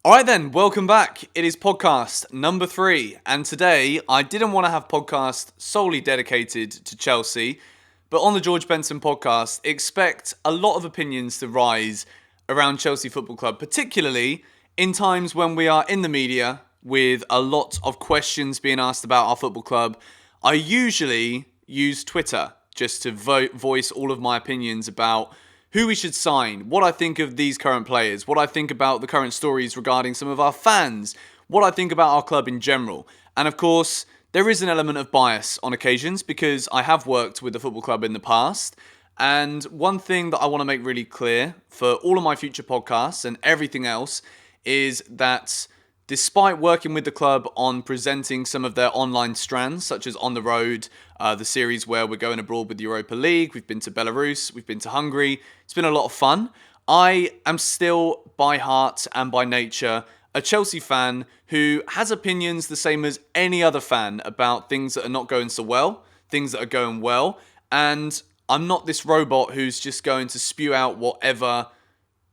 Alright then, welcome back. It is podcast number 3, and today I didn't want to have podcast solely dedicated to Chelsea, but on the George Benson Podcast, expect a lot of opinions to rise around Chelsea Football Club, particularly in times when we are in the media with a lot of questions being asked about our football club. I usually use Twitter just to voice all of my opinions about who we should sign, what I think of these current players, what I think about the current stories regarding some of our fans, what I think about our club in general. And of course, there is an element of bias on occasions because I have worked with the football club in the past. And one thing that I want to make really clear for all of my future podcasts and everything else is that despite working with the club on presenting some of their online strands, such as On the Road, the series where we're going abroad with the Europa League, we've been to Belarus, we've been to Hungary, it's been a lot of fun. I am still, by heart and by nature, a Chelsea fan who has opinions the same as any other fan about things that are not going so well, things that are going well, and I'm not this robot who's just going to spew out whatever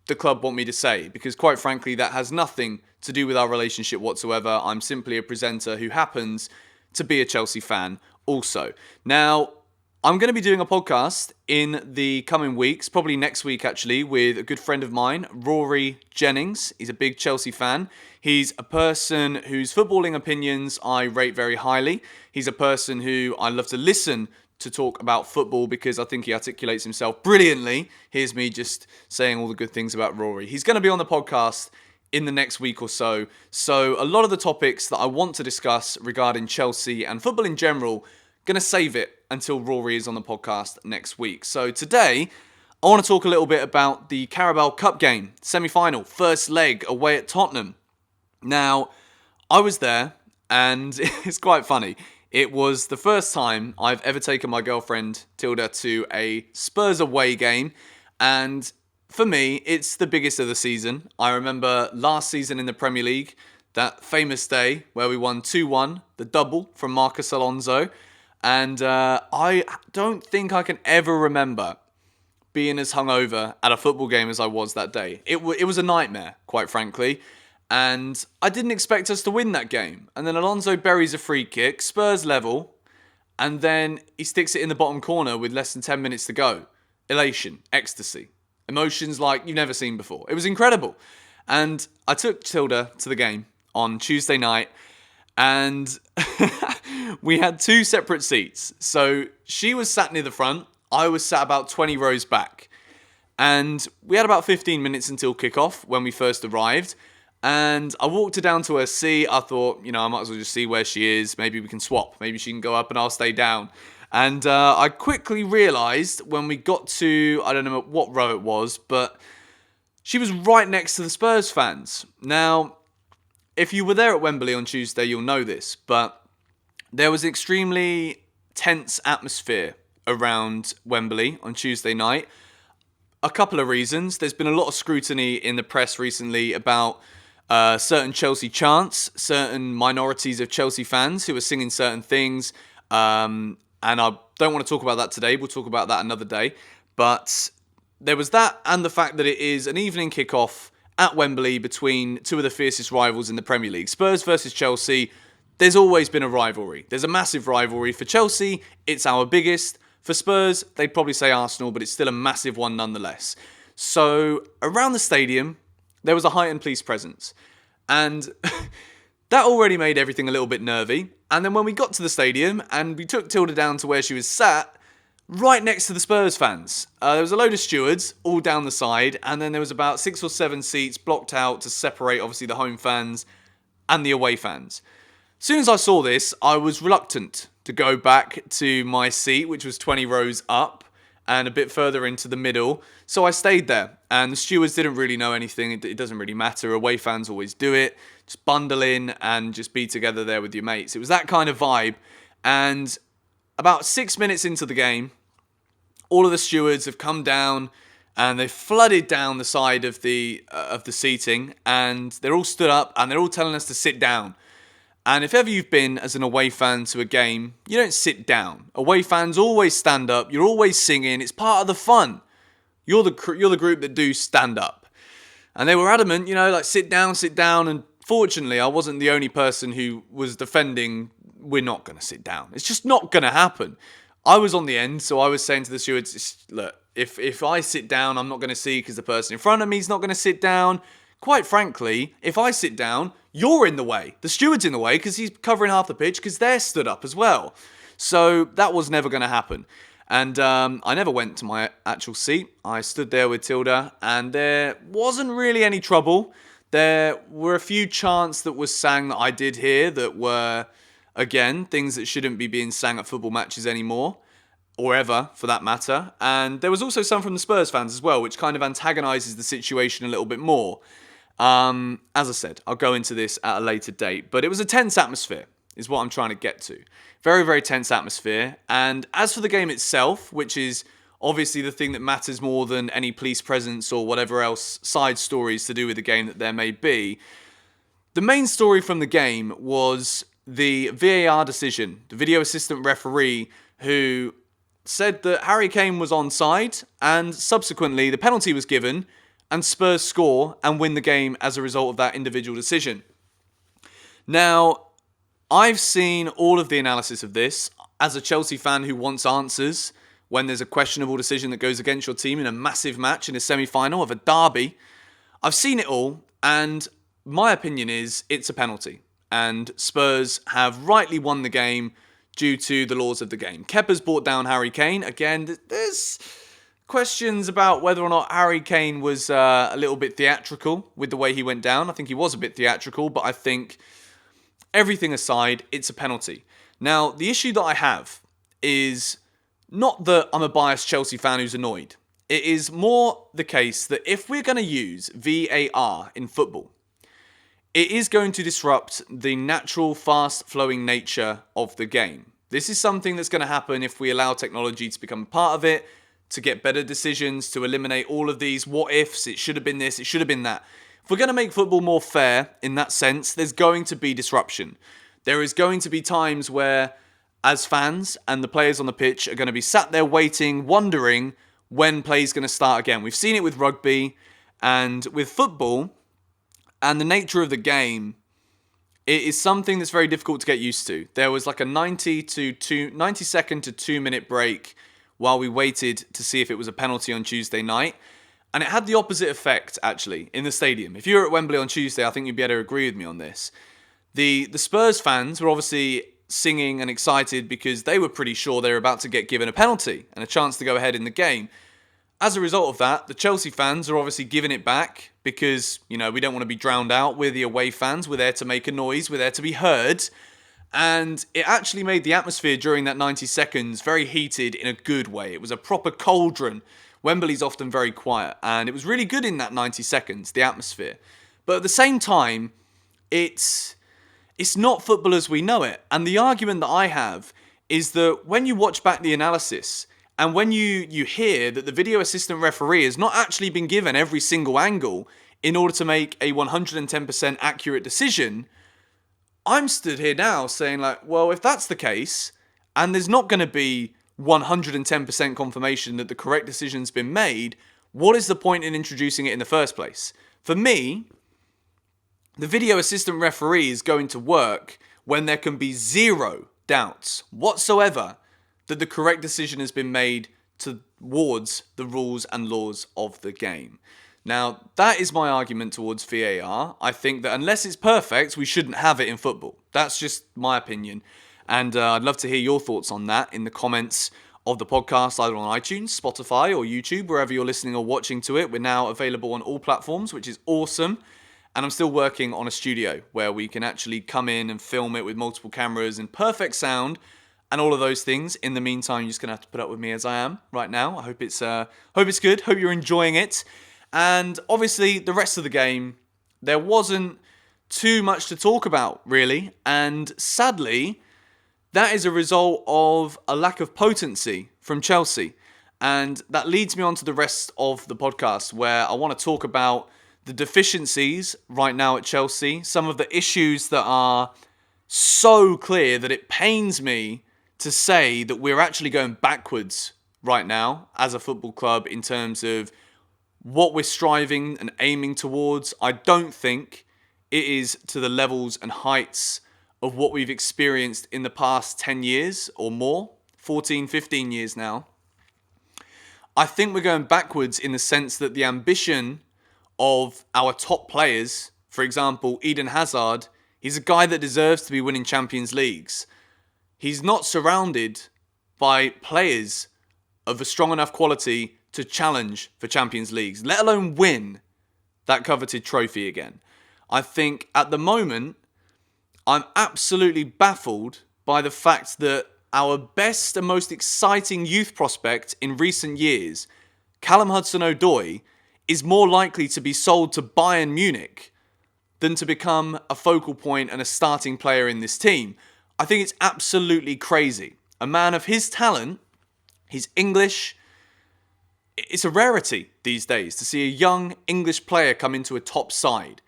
the club want me to say, because quite frankly, that has nothing to do with our relationship whatsoever. I'm simply a presenter who happens to be a Chelsea fan also. Now, I'm going to be doing a podcast in the coming weeks, probably next week actually, with a good friend of mine, Rory Jennings. He's a big Chelsea fan. He's a person whose footballing opinions I rate very highly. He's a person who I love to listen to talk about football because I think he articulates himself brilliantly. Here's me just saying all the good things about Rory. He's going to be on the podcast in the next week or so. So a lot of the topics that I want to discuss regarding Chelsea and football in general, going to save it until Rory is on the podcast next week. So today, I want to talk a little bit about the Carabao Cup game, semi-final, first leg away at Tottenham. Now, I was there and it's quite funny. It was the first time I've ever taken my girlfriend, Tilda, to a Spurs away game. And for me, it's the biggest of the season. I remember last season in the Premier League, that famous day where we won 2-1, the double from Marcus Alonso. And I don't think I can ever remember being as hungover at a football game as I was that day. It was a nightmare, quite frankly. And I didn't expect us to win that game. And then Alonso buries a free kick, Spurs level, and then he sticks it in the bottom corner with less than 10 minutes to go. Elation, ecstasy, emotions like you've never seen before. It was incredible. And I took Tilda to the game on Tuesday night, and we had 2 separate seats. So she was sat near the front, I was sat about 20 rows back. And we had about 15 minutes until kickoff when we first arrived. And I walked her down to her seat. I thought, I might as well just see where she is. Maybe we can swap. Maybe she can go up and I'll stay down. And I quickly realised when we got to, I don't know what row it was, but she was right next to the Spurs fans. Now, if you were there at Wembley on Tuesday, you'll know this, but there was an extremely tense atmosphere around Wembley on Tuesday night. A couple of reasons. There's been a lot of scrutiny in the press recently about certain Chelsea chants, certain minorities of Chelsea fans who are singing certain things. And I don't want to talk about that today. We'll talk about that another day. But there was that and the fact that it is an evening kickoff at Wembley between 2 of the fiercest rivals in the Premier League. Spurs versus Chelsea. There's always been a rivalry. There's a massive rivalry. For Chelsea, it's our biggest. For Spurs, they'd probably say Arsenal, but it's still a massive one nonetheless. So around the stadium, there was a heightened police presence. And that already made everything a little bit nervy. And then when we got to the stadium and we took Tilda down to where she was sat, right next to the Spurs fans, there was a load of stewards all down the side. And then there was about 6 or 7 seats blocked out to separate, obviously, the home fans and the away fans. As soon as I saw this, I was reluctant to go back to my seat, which was 20 rows up and a bit further into the middle. So I stayed there, and the stewards didn't really know anything. It doesn't really matter. Away fans always do it. Just bundle in and just be together there with your mates. It was that kind of vibe. And about 6 minutes into the game, all of the stewards have come down and they flooded down the side of the seating, and they're all stood up and they're all telling us to sit down. And if ever you've been as an away fan to a game, you don't sit down. Away fans always stand up. You're always singing. It's part of the fun. You're the group that do stand up. And they were adamant, sit down. And fortunately, I wasn't the only person who was defending, we're not going to sit down. It's just not going to happen. I was on the end, so I was saying to the stewards, look, if I sit down, I'm not going to see because the person in front of me is not going to sit down. Quite frankly, if I sit down, you're in the way. The steward's in the way because he's covering half the pitch because they're stood up as well. So that was never going to happen. And I never went to my actual seat. I stood there with Tilda and there wasn't really any trouble. There were a few chants that were sang that I did hear that were, again, things that shouldn't be being sang at football matches anymore. Or ever, for that matter. And there was also some from the Spurs fans as well, which kind of antagonises the situation a little bit more. As I said, I'll go into this at a later date. But it was a tense atmosphere, is what I'm trying to get to. Very, very tense atmosphere. And as for the game itself, which is obviously the thing that matters more than any police presence or whatever else side stories to do with the game that there may be, the main story from the game was the VAR decision, the video assistant referee who said that Harry Kane was onside, and subsequently the penalty was given, and Spurs score and win the game as a result of that individual decision. Now, I've seen all of the analysis of this. As a Chelsea fan who wants answers when there's a questionable decision that goes against your team in a massive match in a semi-final of a derby, I've seen it all, and my opinion is it's a penalty. And Spurs have rightly won the game due to the laws of the game. Kepa's brought down Harry Kane. Again, there's questions about whether or not Harry Kane was a little bit theatrical with the way he went down. I think he was a bit theatrical, but I think everything aside, it's a penalty. Now, the issue that I have is not that I'm a biased Chelsea fan who's annoyed. It is more the case that if we're going to use VAR in football, it is going to disrupt the natural, fast-flowing nature of the game. This is something that's going to happen if we allow technology to become part of it, to get better decisions, to eliminate all of these what-ifs, it should have been this, it should have been that. If we're going to make football more fair in that sense, there's going to be disruption. There is going to be times where, as fans and the players on the pitch are going to be sat there waiting, wondering when play's going to start again. We've seen it with rugby and with football. And the nature of the game, it is something that's very difficult to get used to. There was like a 90 second to 2 minute break while we waited to see if it was a penalty on Tuesday night. And it had the opposite effect, actually, in the stadium. If you were at Wembley on Tuesday, I think you'd be able to agree with me on this. The Spurs fans were obviously singing and excited because they were pretty sure they were about to get given a penalty and a chance to go ahead in the game. As a result of that, the Chelsea fans are obviously giving it back because, we don't want to be drowned out. We're the away fans. We're there to make a noise. We're there to be heard. And it actually made the atmosphere during that 90 seconds very heated in a good way. It was a proper cauldron. Wembley's often very quiet. And it was really good in that 90 seconds, the atmosphere. But at the same time, it's not football as we know it. And the argument that I have is that when you watch back the analysis, and when you hear that the video assistant referee has not actually been given every single angle in order to make a 110% accurate decision, I'm stood here now saying well, if that's the case, and there's not going to be 110% confirmation that the correct decision's been made, what is the point in introducing it in the first place? For me, the video assistant referee is going to work when there can be zero doubts whatsoever that the correct decision has been made towards the rules and laws of the game. Now, that is my argument towards VAR. I think that unless it's perfect, we shouldn't have it in football. That's just my opinion. And I'd love to hear your thoughts on that in the comments of the podcast, either on iTunes, Spotify, or YouTube, wherever you're listening or watching to it. We're now available on all platforms, which is awesome. And I'm still working on a studio where we can actually come in and film it with multiple cameras and perfect sound and all of those things. In the meantime, you're just going to have to put up with me as I am right now. I hope it's good. Hope you're enjoying it. And obviously, the rest of the game, there wasn't too much to talk about, really. And sadly, that is a result of a lack of potency from Chelsea. And that leads me on to the rest of the podcast, where I want to talk about the deficiencies right now at Chelsea, some of the issues that are so clear that it pains me to say that we're actually going backwards right now as a football club in terms of what we're striving and aiming towards, I don't think it is to the levels and heights of what we've experienced in the past 10 years or more, 14, 15 years now. I think we're going backwards in the sense that the ambition of our top players, for example, Eden Hazard, he's a guy that deserves to be winning Champions Leagues. He's not surrounded by players of a strong enough quality to challenge for Champions Leagues, let alone win that coveted trophy again. I think at the moment, I'm absolutely baffled by the fact that our best and most exciting youth prospect in recent years, Callum Hudson-Odoi, is more likely to be sold to Bayern Munich than to become a focal point and a starting player in this team. I think it's absolutely crazy. A man of his talent, he's English. It's a rarity these days to see a young English player come into a top side.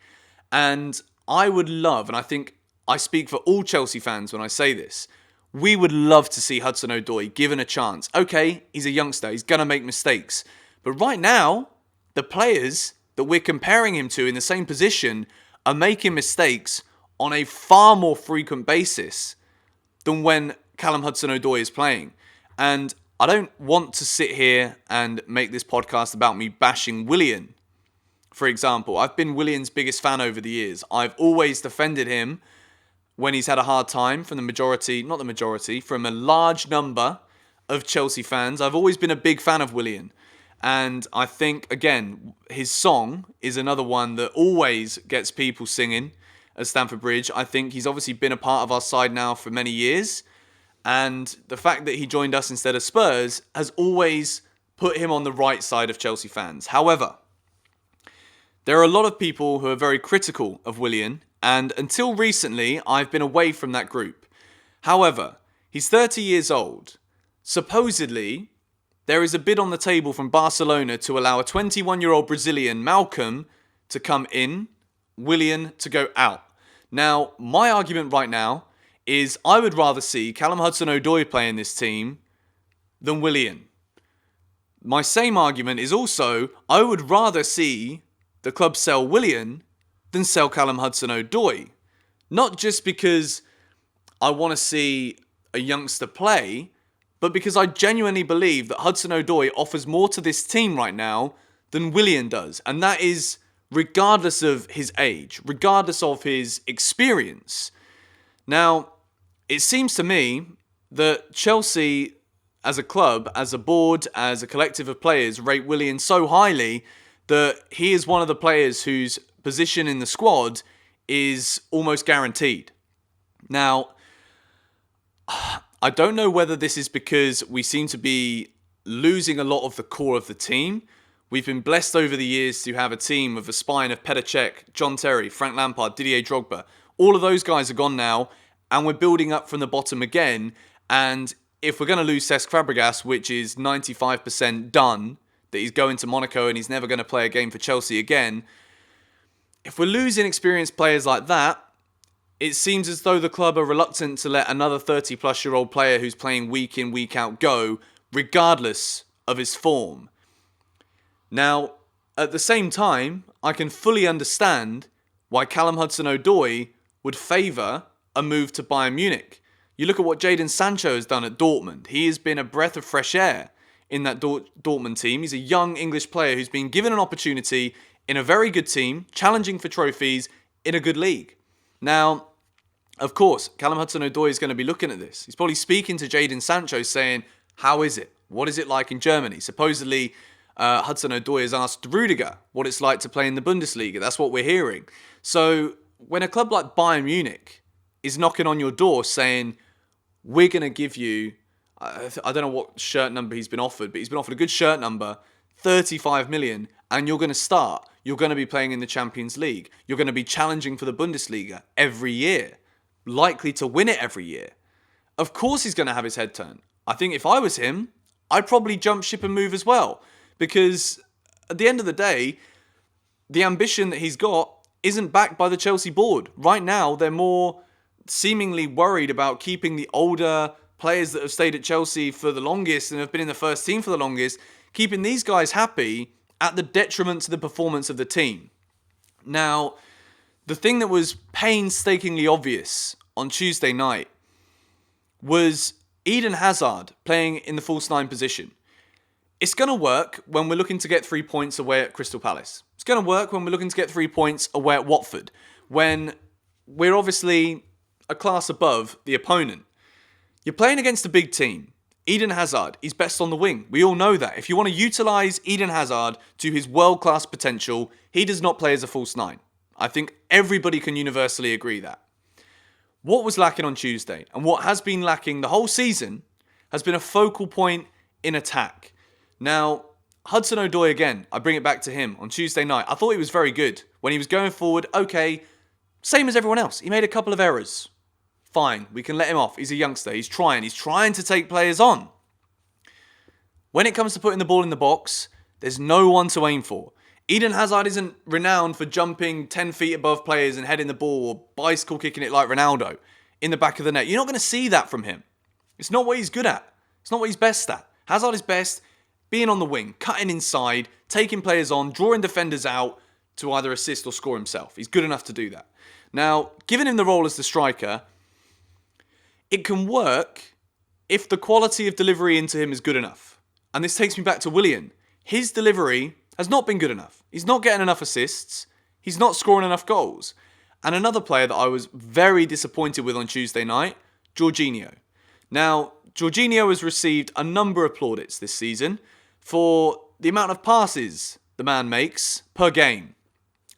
And I would love, and I think I speak for all Chelsea fans when I say this, we would love to see Hudson-Odoi given a chance. Okay, he's a youngster, he's going to make mistakes. But right now, the players that we're comparing him to in the same position are making mistakes on a far more frequent basis than when Callum Hudson-Odoi is playing. And I don't want to sit here and make this podcast about me bashing Willian. For example, I've been Willian's biggest fan over the years. I've always defended him when he's had a hard time from from a large number of Chelsea fans. I've always been a big fan of Willian. And I think, again, his song is another one that always gets people singing at Stamford Bridge. I think he's obviously been a part of our side now for many years. And the fact that he joined us instead of Spurs has always put him on the right side of Chelsea fans. However, there are a lot of people who are very critical of Willian, and until recently, I've been away from that group. However, he's 30 years old. Supposedly, there is a bid on the table from Barcelona to allow a 21-year-old Brazilian, Malcom, to come in, Willian to go out. Now, my argument right now is I would rather see Callum Hudson-Odoi play in this team than Willian. My same argument is also I would rather see the club sell Willian than sell Callum Hudson-Odoi. Not just because I want to see a youngster play, but because I genuinely believe that Hudson-Odoi offers more to this team right now than Willian does. And that is regardless of his age, regardless of his experience. Now, it seems to me that Chelsea, as a club, as a board, as a collective of players, rate Willian so highly that he is one of the players whose position in the squad is almost guaranteed. Now, I don't know whether this is because we seem to be losing a lot of the core of the team. We've been blessed over the years to have a team of a spine of Petr Cech, John Terry, Frank Lampard, Didier Drogba. All of those guys are gone now, and we're building up from the bottom again. And if we're going to lose Cesc Fabregas, which is 95% done, that he's going to Monaco and he's never going to play a game for Chelsea again, if we're losing experienced players like that, it seems as though the club are reluctant to let another 30-plus-year-old player who's playing week in, week out go, regardless of his form. Now, at the same time, I can fully understand why Callum Hudson-Odoi would favour a move to Bayern Munich. You look at what Jadon Sancho has done at Dortmund. He has been a breath of fresh air in that Dortmund team. He's a young English player who's been given an opportunity in a very good team, challenging for trophies in a good league. Now, of course, Callum Hudson-Odoi is going to be looking at this. He's probably speaking to Jadon Sancho saying, how is it? What is it like in Germany? Supposedly, Hudson-Odoi has asked Rudiger what it's like to play in the Bundesliga. That's what we're hearing. So when a club like Bayern Munich is knocking on your door saying, we're going to give you, I don't know what shirt number he's been offered, but he's been offered a good shirt number, 35 million, and you're going to start. You're going to be playing in the Champions League. You're going to be challenging for the Bundesliga every year, likely to win it every year. Of course he's going to have his head turned. I think if I was him, I'd probably jump ship and move as well. Because at the end of the day, the ambition that he's got isn't backed by the Chelsea board. Right now, they're more seemingly worried about keeping the older players that have stayed at Chelsea for the longest and have been in the first team for the longest, keeping these guys happy at the detriment to the performance of the team. Now, the thing that was painstakingly obvious on Tuesday night was Eden Hazard playing in the false nine position. It's going to work when we're looking to get 3 points away at Crystal Palace. It's going to work when we're looking to get 3 points away at Watford, when we're obviously a class above the opponent. You're playing against a big team. Eden Hazard is best on the wing. We all know that. If you want to utilise Eden Hazard to his world-class potential, he does not play as a false nine. I think everybody can universally agree that. What was lacking on Tuesday, and what has been lacking the whole season, has been a focal point in attack. Now, Hudson-Odoi again, I bring it back to him on Tuesday night. I thought he was very good. When he was going forward, okay, same as everyone else. He made a couple of errors. Fine, we can let him off. He's a youngster. He's trying to take players on. When it comes to putting the ball in the box, there's no one to aim for. Eden Hazard isn't renowned for jumping 10 feet above players and heading the ball or bicycle kicking it like Ronaldo in the back of the net. You're not going to see that from him. It's not what he's good at. It's not what he's best at. Hazard is best being on the wing, cutting inside, taking players on, drawing defenders out to either assist or score himself. He's good enough to do that. Now, giving him the role as the striker, it can work if the quality of delivery into him is good enough. And this takes me back to Willian. His delivery has not been good enough. He's not getting enough assists. He's not scoring enough goals. And another player that I was very disappointed with on Tuesday night, Georgie Neo. Now, Georgie Neo has received a number of plaudits this season for the amount of passes the man makes per game.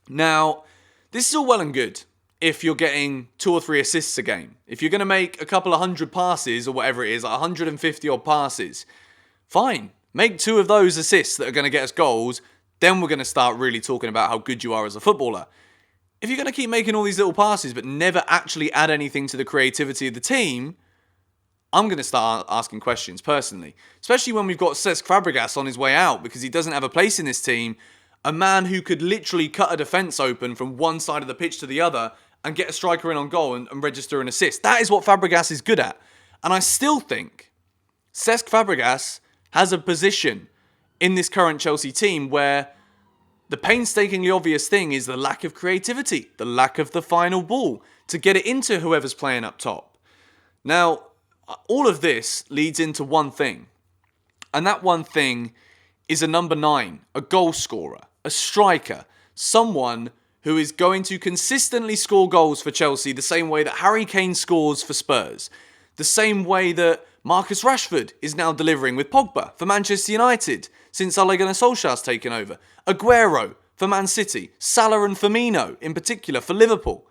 Now, this is all well and good if you're getting 2 or 3 assists a game. If you're going to make a couple of 100 passes or whatever it is, like 150 odd passes, fine. Make 2 of those assists that are going to get us goals, then we're going to start really talking about how good you are as a footballer. If you're going to keep making all these little passes but never actually add anything to the creativity of the team, I'm going to start asking questions personally. Especially when we've got Cesc Fabregas on his way out because he doesn't have a place in this team. A man who could literally cut a defence open from one side of the pitch to the other and get a striker in on goal and register an assist. That is what Fabregas is good at. And I still think Cesc Fabregas has a position in this current Chelsea team where the painstakingly obvious thing is the lack of creativity, the lack of the final ball to get it into whoever's playing up top. Now, all of this leads into one thing, and that one thing is a number 9, a goal scorer, a striker, someone who is going to consistently score goals for Chelsea the same way that Harry Kane scores for Spurs, the same way that Marcus Rashford is now delivering with Pogba for Manchester United since Ole Gunnar Solskjaer's taken over. Aguero for Man City. Salah and Firmino in particular for Liverpool.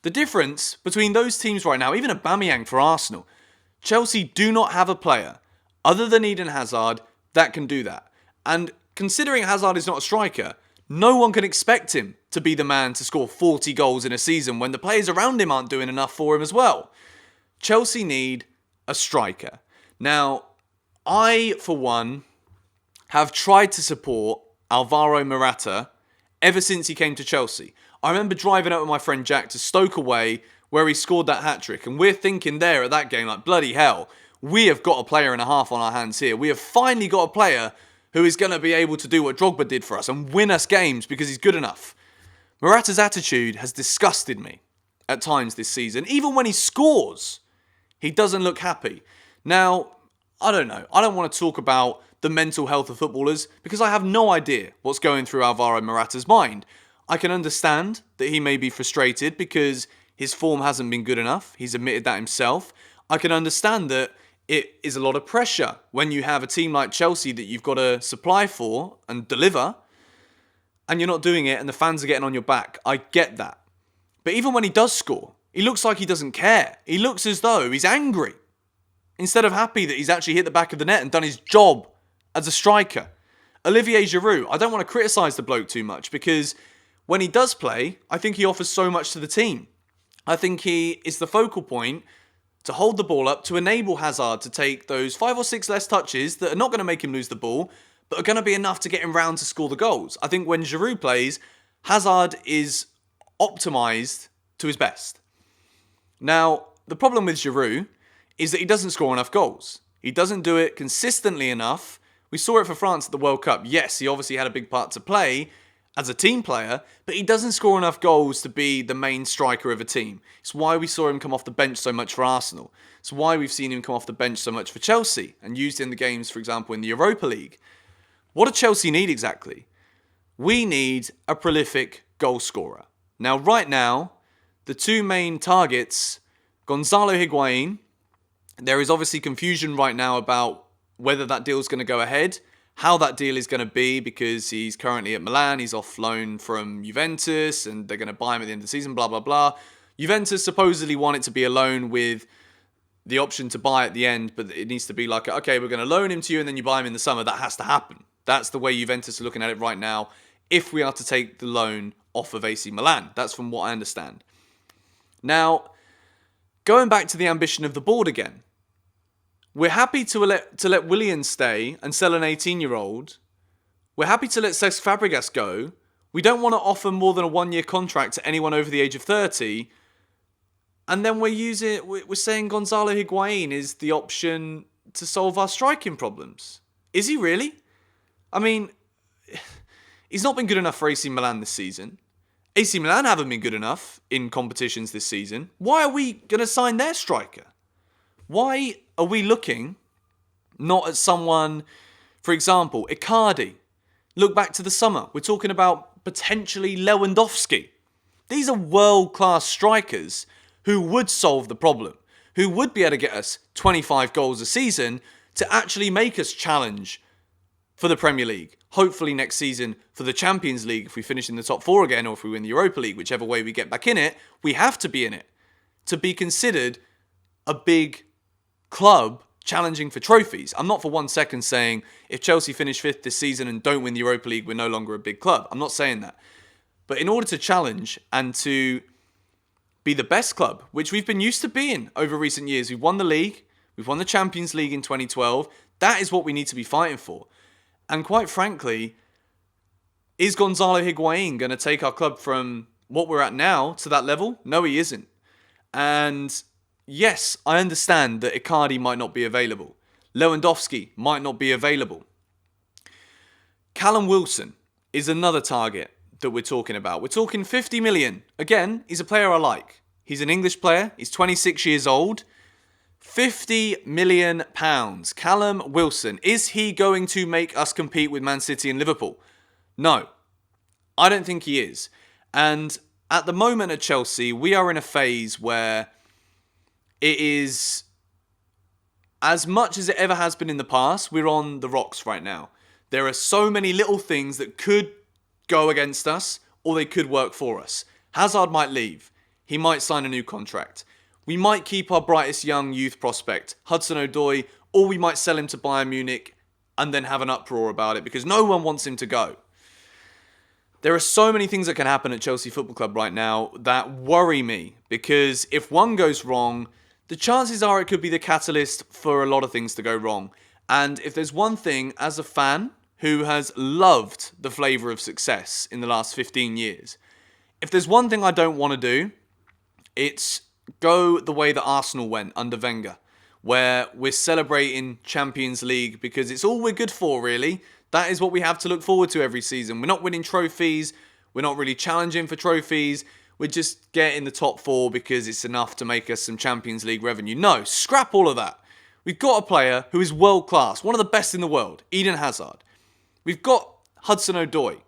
The difference between those teams right now, even Aubameyang for Arsenal, Chelsea do not have a player other than Eden Hazard that can do that. And considering Hazard is not a striker, no one can expect him to be the man to score 40 goals in a season when the players around him aren't doing enough for him as well. Chelsea need a striker. Now, I, for one, have tried to support Alvaro Morata ever since he came to Chelsea. I remember driving out with my friend Jack to Stoke away where he scored that hat-trick. And we're thinking there at that game, like, bloody hell, we have got a player and a half on our hands here. We have finally got a player who is going to be able to do what Drogba did for us and win us games because he's good enough. Morata's attitude has disgusted me at times this season. Even when he scores, he doesn't look happy. Now, I don't know. I don't want to talk about the mental health of footballers because I have no idea what's going through Alvaro Morata's mind. I can understand that he may be frustrated because his form hasn't been good enough. He's admitted that himself. I can understand that it is a lot of pressure when you have a team like Chelsea that you've got to supply for and deliver, and you're not doing it and the fans are getting on your back. I get that. But even when he does score, he looks like he doesn't care. He looks as though he's angry instead of happy that he's actually hit the back of the net and done his job as a striker. Olivier Giroud, I don't want to criticise the bloke too much because when he does play, I think he offers so much to the team. I think he is the focal point to hold the ball up, to enable Hazard to take those 5 or 6 less touches that are not going to make him lose the ball, but are going to be enough to get him round to score the goals. I think when Giroud plays, Hazard is optimised to his best. Now, the problem with Giroud is that he doesn't score enough goals. He doesn't do it consistently enough. We saw it for France at the World Cup. Yes, he obviously had a big part to play as a team player, but he doesn't score enough goals to be the main striker of a team. It's why we saw him come off the bench so much for Arsenal. It's why we've seen him come off the bench so much for Chelsea and used in the games, for example, in the Europa League. What do Chelsea need exactly? We need a prolific goal scorer. Now, right now, the two main targets, Gonzalo Higuain, there is obviously confusion right now about whether that deal is going to go ahead, how that deal is going to be, because he's currently at Milan, he's off loan from Juventus, and they're going to buy him at the end of the season, blah, blah, blah. Juventus supposedly want it to be a loan with the option to buy at the end, but it needs to be like, okay, we're going to loan him to you and then you buy him in the summer. That has to happen. That's the way Juventus are looking at it right now, if we are to take the loan off of AC Milan. That's from what I understand. Now, going back to the ambition of the board again, we're happy to let Willian stay and sell an 18-year-old. We're happy to let Cesc Fabregas go. We don't want to offer more than a 1-year contract to anyone over the age of 30. And then we're saying Gonzalo Higuain is the option to solve our striking problems. Is he really? I mean, he's not been good enough for AC Milan this season. AC Milan haven't been good enough in competitions this season. Why are we going to sign their striker? Why are we looking not at someone, for example, Icardi? Look back to the summer. We're talking about potentially Lewandowski. These are world-class strikers who would solve the problem, who would be able to get us 25 goals a season to actually make us challenge for the Premier League. Hopefully next season for the Champions League, if we finish in the top 4 again, or if we win the Europa League, whichever way we get back in it, we have to be in it to be considered a big club challenging for trophies. I'm not for 1 second saying if Chelsea finish 5th this season and don't win the Europa League, we're no longer a big club. I'm not saying that. But in order to challenge and to be the best club, which we've been used to being over recent years, we've won the league, we've won the Champions League in 2012, that is what we need to be fighting for. And quite frankly, is Gonzalo Higuain going to take our club from what we're at now to that level? No, he isn't. And yes, I understand that Icardi might not be available. Lewandowski might not be available. Callum Wilson is another target that we're talking about. We're talking 50 million. Again, he's a player I like. He's an English player. He's 26 years old. 50 million pounds. Callum Wilson. Is he going to make us compete with Man City and Liverpool? No. I don't think he is. And at the moment at Chelsea, we are in a phase where it is, as much as it ever has been in the past, we're on the rocks right now. There are so many little things that could go against us, or they could work for us. Hazard might leave. He might sign a new contract. We might keep our brightest young youth prospect, Hudson-Odoi, or we might sell him to Bayern Munich and then have an uproar about it because no one wants him to go. There are so many things that can happen at Chelsea Football Club right now that worry me, because if one goes wrong, the chances are it could be the catalyst for a lot of things to go wrong. And if there's one thing, as a fan who has loved the flavour of success in the last 15 years, if there's one thing I don't want to do, it's go the way that Arsenal went under Wenger, where we're celebrating Champions League because it's all we're good for, really. That is what we have to look forward to every season. We're not winning trophies. We're not really challenging for trophies. We're just getting the top 4 because it's enough to make us some Champions League revenue. No, scrap all of that. We've got a player who is world class, one of the best in the world, Eden Hazard. We've got Hudson-Odoi.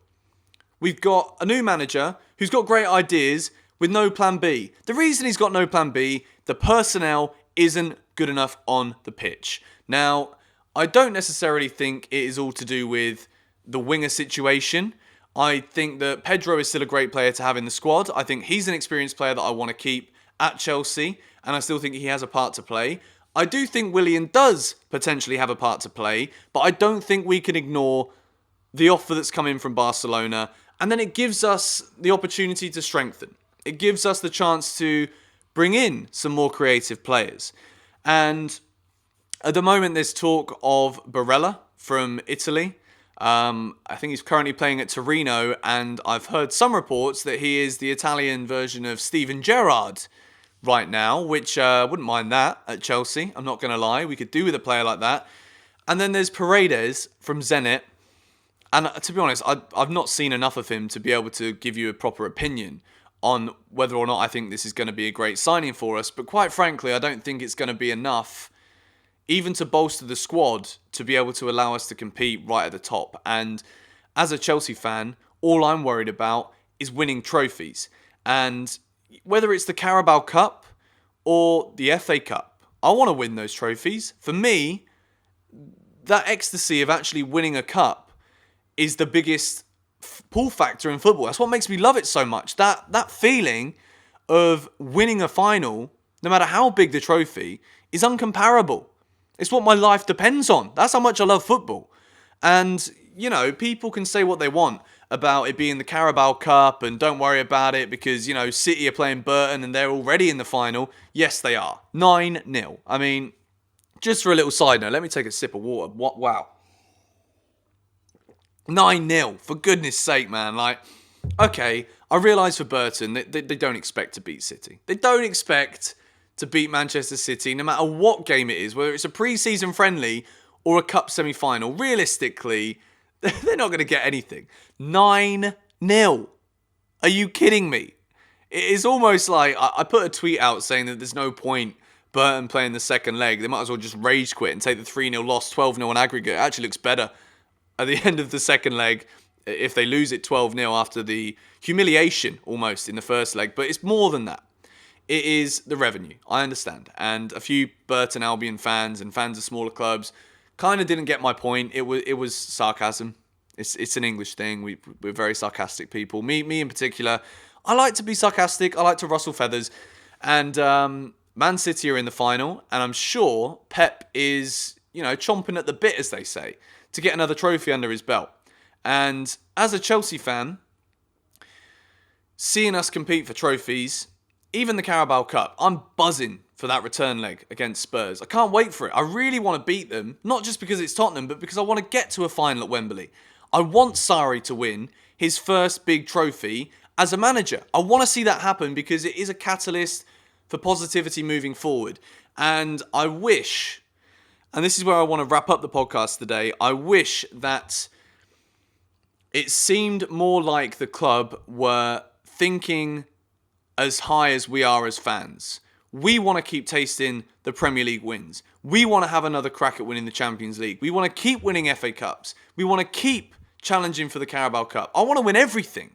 We've got a new manager who's got great ideas with no plan B. The reason he's got no plan B, the personnel isn't good enough on the pitch. Now, I don't necessarily think it is all to do with the winger situation. I think that Pedro is still a great player to have in the squad. I think he's an experienced player that I want to keep at Chelsea, and I still think he has a part to play. I do think Willian does potentially have a part to play, but I don't think we can ignore the offer that's come in from Barcelona, and then it gives us the opportunity to strengthen. It gives us the chance to bring in some more creative players. And at the moment, there's talk of Barella from Italy. I think he's currently playing at Torino, and I've heard some reports that he is the Italian version of Steven Gerrard right now, which wouldn't mind that at Chelsea. I'm not going to lie. We could do with a player like that. And then there's Paredes from Zenit. And to be honest, I've not seen enough of him to be able to give you a proper opinion on whether or not I think this is going to be a great signing for us. But quite frankly, I don't think it's going to be enough even to bolster the squad to be able to allow us to compete right at the top. And as a Chelsea fan, all I'm worried about is winning trophies. And whether it's the Carabao Cup or the FA Cup, I want to win those trophies. For me, that ecstasy of actually winning a cup is the biggest pull factor in football. That's what makes me love it so much. That feeling of winning a final, no matter how big the trophy, is uncomparable. It's what my life depends on. That's how much I love football. And, you know, people can say what they want about it being the Carabao Cup and don't worry about it because, you know, City are playing Burton and they're already in the final. Yes, they are. 9-0. I mean, just for a little side note, let me take a sip of water. Wow. 9-0. For goodness sake, man. Like, okay, I realise for Burton, they don't expect to beat City. They don't expect to beat Manchester City, no matter what game it is, whether it's a pre-season friendly or a cup semi-final. Realistically, they're not going to get anything. 9-0. Are you kidding me? It is almost like I put a tweet out saying that there's no point Burton playing the second leg. They might as well just rage quit and take the 3-0 loss, 12-0 on aggregate. It actually looks better at the end of the second leg if they lose it 12-0 after the humiliation almost in the first leg. But it's more than that. It is the revenue, I understand. And a few Burton Albion fans and fans of smaller clubs kind of didn't get my point. It was sarcasm. It's an English thing. We're very sarcastic people. Me in particular, I like to be sarcastic. I like to rustle feathers. And Man City are in the final. And I'm sure Pep is, you know, chomping at the bit, as they say, to get another trophy under his belt. And as a Chelsea fan, seeing us compete for trophies, even the Carabao Cup, I'm buzzing for that return leg against Spurs. I can't wait for it. I really want to beat them, not just because it's Tottenham, but because I want to get to a final at Wembley. I want Sarri to win his first big trophy as a manager. I want to see that happen because it is a catalyst for positivity moving forward. And I wish, and this is where I want to wrap up the podcast today, I wish that it seemed more like the club were thinking as high as we are as fans. We want to keep tasting the Premier League wins. We want to have another crack at winning the Champions League. We want to keep winning FA Cups. We want to keep challenging for the Carabao Cup. I want to win everything.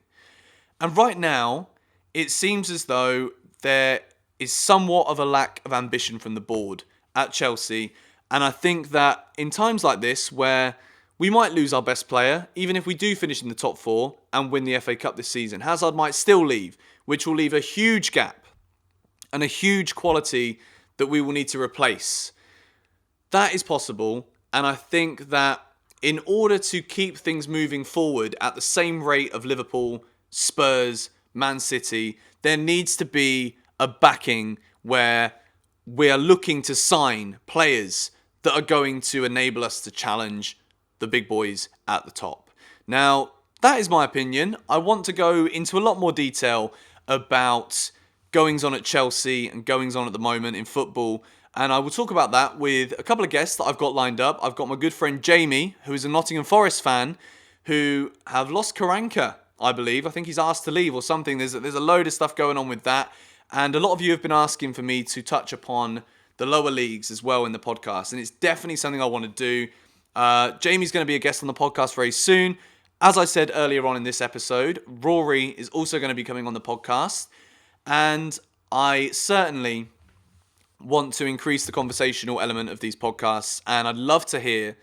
And right now, it seems as though there is somewhat of a lack of ambition from the board at Chelsea. And I think that in times like this, where we might lose our best player, even if we do finish in the top four and win the FA Cup this season, Hazard might still leave, which will leave a huge gap and a huge quality that we will need to replace. That is possible, and I think that in order to keep things moving forward at the same rate of Liverpool, Spurs, Man City, there needs to be a backing where we are looking to sign players that are going to enable us to challenge the big boys at the top. Now, that is my opinion. I want to go into a lot more detail about goings on at Chelsea and goings on at the moment in football. And I will talk about that with a couple of guests that I've got lined up. I've got my good friend Jamie, who is a Nottingham Forest fan, who have lost Karanka, I believe. I think he's asked to leave or something. There's a load of stuff going on with that. And a lot of you have been asking for me to touch upon the lower leagues as well in the podcast. And it's definitely something I want to do. Jamie's going to be a guest on the podcast very soon. As I said earlier on in this episode, Rory is also going to be coming on the podcast. And I certainly want to increase the conversational element of these podcasts. And I'd love to hear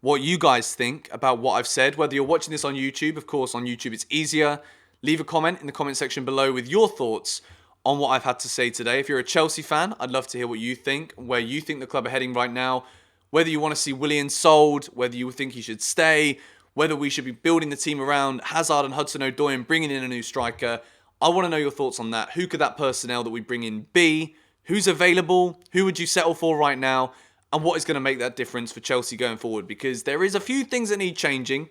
what you guys think about what I've said. Whether you're watching this on YouTube, of course, on YouTube it's easier. Leave a comment in the comment section below with your thoughts on what I've had to say today. If you're a Chelsea fan, I'd love to hear what you think, where you think the club are heading right now. Whether you want to see Willian sold, whether you think he should stay, whether we should be building the team around Hazard and Hudson-Odoi and bringing in a new striker. I want to know your thoughts on that. Who could that personnel that we bring in be? Who's available? Who would you settle for right now? And what is going to make that difference for Chelsea going forward? Because there is a few things that need changing.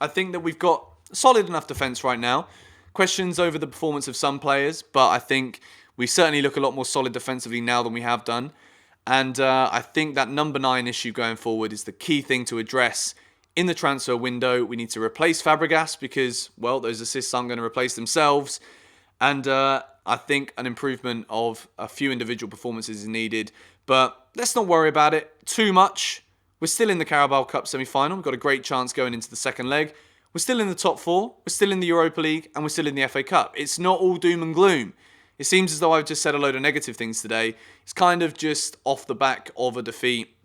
I think that we've got solid enough defence right now. Questions over the performance of some players, but I think we certainly look a lot more solid defensively now than we have done. And I think that number 9 issue going forward is the key thing to address in the transfer window. We need to replace Fabregas because, well, those assists aren't going to replace themselves. And I think an improvement of a few individual performances is needed. But let's not worry about it too much. We're still in the Carabao Cup semi-final. We've got a great chance going into the second leg. We're still in the top 4. We're still in the Europa League. And we're still in the FA Cup. It's not all doom and gloom. It seems as though I've just said a load of negative things today. It's kind of just off the back of a defeat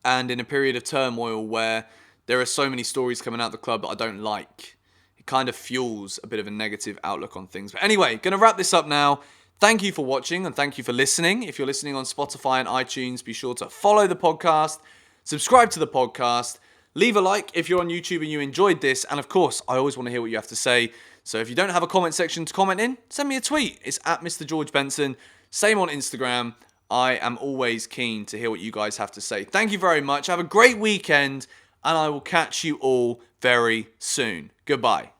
and in a period of turmoil where there are so many stories coming out of the club that I don't like. It kind of fuels a bit of a negative outlook on things. But anyway, going to wrap this up now. Thank you for watching and thank you for listening. If you're listening on Spotify and iTunes, be sure to follow the podcast, subscribe to the podcast, leave a like if you're on YouTube and you enjoyed this. And of course, I always want to hear what you have to say. So if you don't have a comment section to comment in, send me a tweet. It's at Mr. George Benson. Same on Instagram. I am always keen to hear what you guys have to say. Thank you very much. Have a great weekend, and I will catch you all very soon. Goodbye.